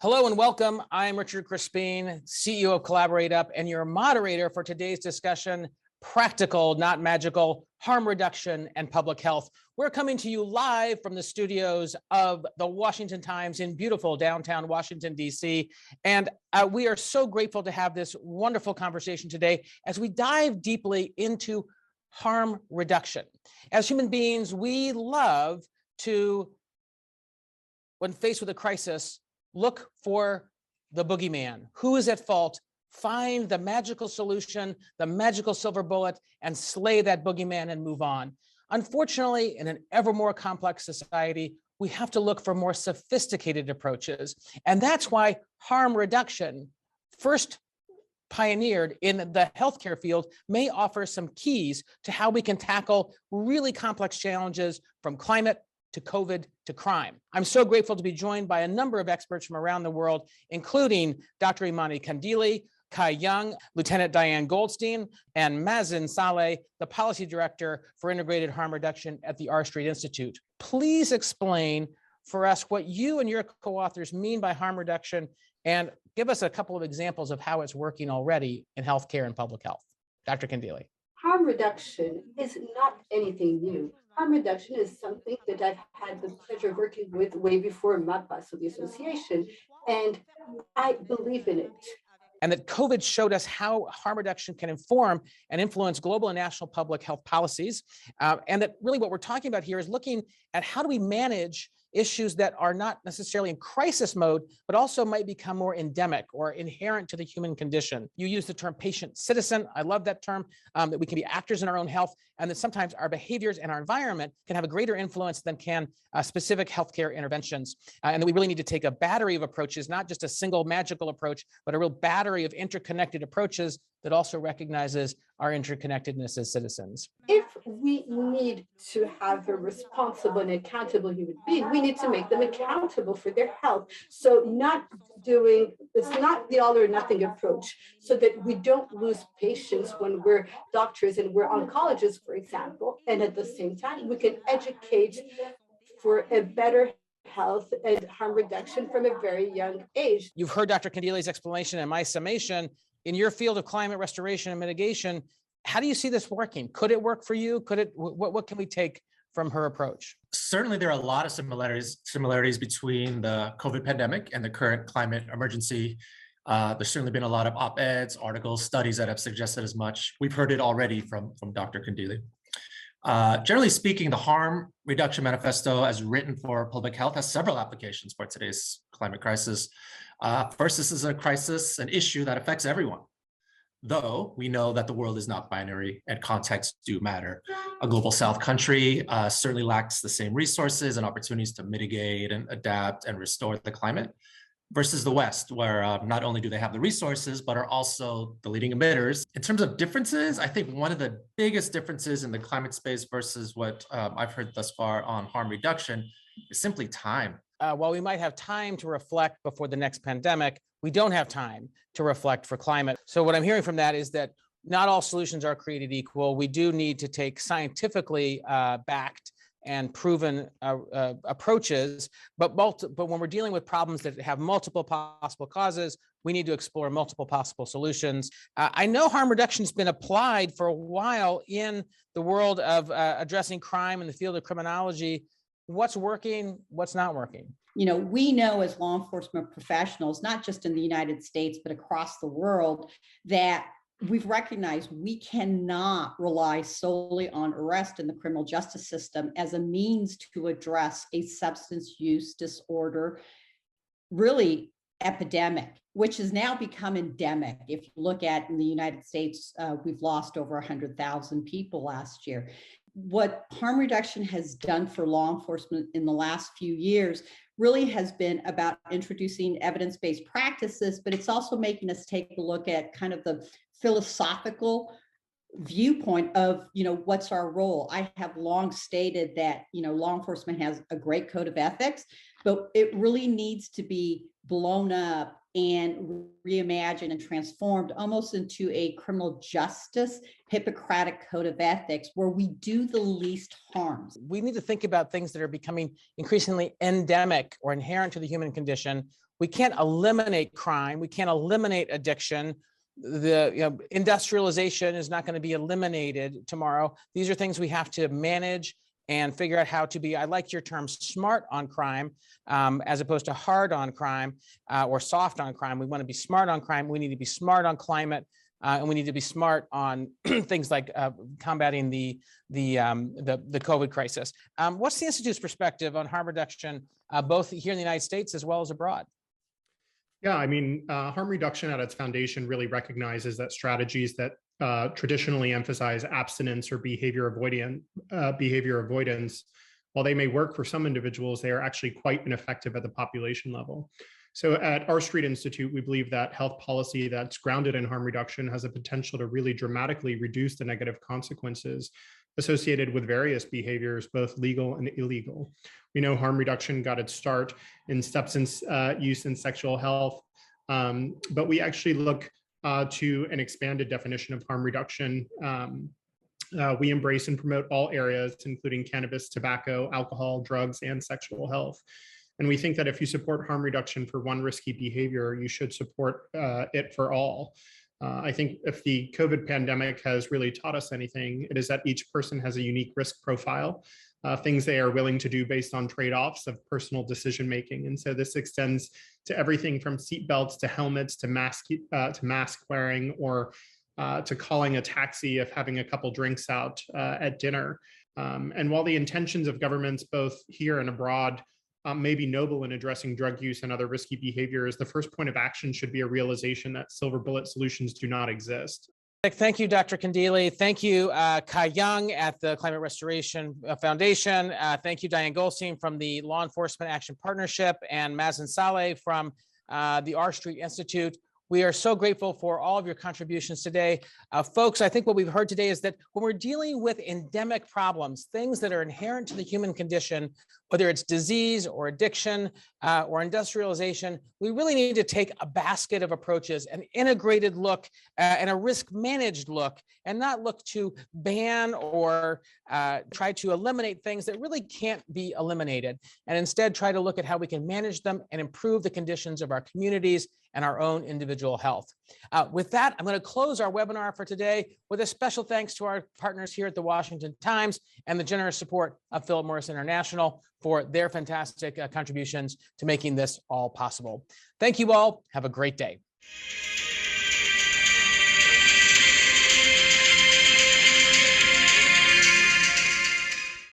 Hello and welcome. I'm Richard Crispin, CEO of CollaborateUp, and your moderator for today's discussion, Practical, Not Magical, Harm Reduction and Public Health. We're coming to you live from the studios of the Washington Times in beautiful downtown Washington, D.C. And we are so grateful to have this wonderful conversation today as we dive deeply into harm reduction. As human beings, we love to, when faced with a crisis, look for the boogeyman. Who is at fault? Find the magical solution, the magical silver bullet, and slay that boogeyman and move on. Unfortunately, in an ever more complex society, we have to look for more sophisticated approaches. And that's why harm reduction, first pioneered in the healthcare field, may offer some keys to how we can tackle really complex challenges from climate to COVID to crime. I'm so grateful to be joined by a number of experts from around the world, including Dr. Imani Kandili, Kai Young, Lieutenant Diane Goldstein, and Mazen Saleh, the Policy Director for Integrated Harm Reduction at the R Street Institute. Please explain for us what you and your co-authors mean by harm reduction and give us a couple of examples of how it's working already in healthcare and public health. Dr. Kandili. Harm reduction is not anything new. Harm reduction is something that I've had the pleasure of working with way before MAPA, so the association, and I believe in it. And that COVID showed us how harm reduction can inform and influence global and national public health policies. And that really what we're talking about here is looking at how do we manage issues that are not necessarily in crisis mode, but also might become more endemic or inherent to the human condition. You use the term patient citizen. I love that term, that we can be actors in our own health, and that sometimes our behaviors and our environment can have a greater influence than can specific healthcare interventions. And that we really need to take a battery of approaches, not just a single magical approach, but a real battery of interconnected approaches that also recognizes our interconnectedness as citizens. If we need to have a responsible and accountable human being, we need to make them accountable for their health. So it's not the all or nothing approach, so that we don't lose patients when we're doctors and we're oncologists, for example, and at the same time, we can educate for a better health and harm reduction from a very young age. You've heard Dr. Kandili's explanation and my summation. In your field of climate restoration and mitigation, how do you see this working? Could it work for you? What can we take from her approach? Certainly, there are a lot of similarities between the COVID pandemic and the current climate emergency. There's certainly been a lot of op-eds, articles, studies that have suggested as much. We've heard it already from Dr. Kandili. Generally speaking, the Harm Reduction Manifesto, as written for public health, has several applications for today's climate crisis. First, this is a crisis, an issue that affects everyone. Though we know that the world is not binary and contexts do matter. A global South country certainly lacks the same resources and opportunities to mitigate and adapt and restore the climate versus the West, where not only do they have the resources, but are also the leading emitters. In terms of differences, I think one of the biggest differences in the climate space versus what I've heard thus far on harm reduction is simply time. While we might have time to reflect before the next pandemic, we don't have time to reflect for climate. So what I'm hearing from that is that not all solutions are created equal. We do need to take scientifically backed and proven approaches, but when we're dealing with problems that have multiple possible causes, we need to explore multiple possible solutions. I know harm reduction has been applied for a while in the world of addressing crime in the field of criminology. What's working, what's not working? You know, we know as law enforcement professionals, not just in the United States, but across the world, that we've recognized we cannot rely solely on arrest in the criminal justice system as a means to address a substance use disorder, really epidemic, which has now become endemic. If you look at in the United States, we've lost over 100,000 people last year. What harm reduction has done for law enforcement in the last few years really has been about introducing evidence-based practices, but it's also making us take a look at kind of the philosophical viewpoint of, what's our role? I have long stated that, law enforcement has a great code of ethics, but it really needs to be blown up and reimagined and transformed almost into a criminal justice Hippocratic code of ethics where we do the least harms. We need to think about things that are becoming increasingly endemic or inherent to the human condition. We can't eliminate crime. We can't eliminate addiction. The industrialization is not going to be eliminated tomorrow. These are things we have to manage and figure out how to be, I like your term, smart on crime, as opposed to hard on crime or soft on crime. We want to be smart on crime. We need to be smart on climate, and we need to be smart on things like combating the COVID crisis. What's the Institute's perspective on harm reduction, both here in the United States as well as abroad? Yeah, I mean, harm reduction at its foundation really recognizes that strategies that traditionally emphasize abstinence or behavior avoidance, while they may work for some individuals, they are actually quite ineffective at the population level. So at our Street Institute, we believe that health policy that's grounded in harm reduction has a potential to really dramatically reduce the negative consequences associated with various behaviors, both legal and illegal. We know harm reduction got its start in substance use and sexual health, but we actually look to an expanded definition of harm reduction. We embrace and promote all areas, including cannabis, tobacco, alcohol, drugs, and sexual health. And we think that if you support harm reduction for one risky behavior, you should support it for all. I think if the COVID pandemic has really taught us anything, it is that each person has a unique risk profile, things they are willing to do based on trade-offs of personal decision-making. And so this extends to everything from seatbelts to helmets to mask wearing, or to calling a taxi if having a couple drinks out at dinner. And while the intentions of governments both here and abroad may be noble in addressing drug use and other risky behaviors, the first point of action should be a realization that silver bullet solutions do not exist. Thank you, Dr. Kandili. Thank you, Kai Young at the Climate Restoration Foundation. Thank you, Diane Goldstein from the Law Enforcement Action Partnership, and Mazen Saleh from the R Street Institute. We are so grateful for all of your contributions today. Folks, I think what we've heard today is that when we're dealing with endemic problems, things that are inherent to the human condition, whether it's disease or addiction or industrialization, we really need to take a basket of approaches, an integrated look and a risk managed look, and not look to ban or try to eliminate things that really can't be eliminated, and instead try to look at how we can manage them and improve the conditions of our communities and our own individual health. With that, I'm going to close our webinar for today with a special thanks to our partners here at the Washington Times and the generous support of Philip Morris International for their fantastic contributions to making this all possible. Thank you all. Have a great day.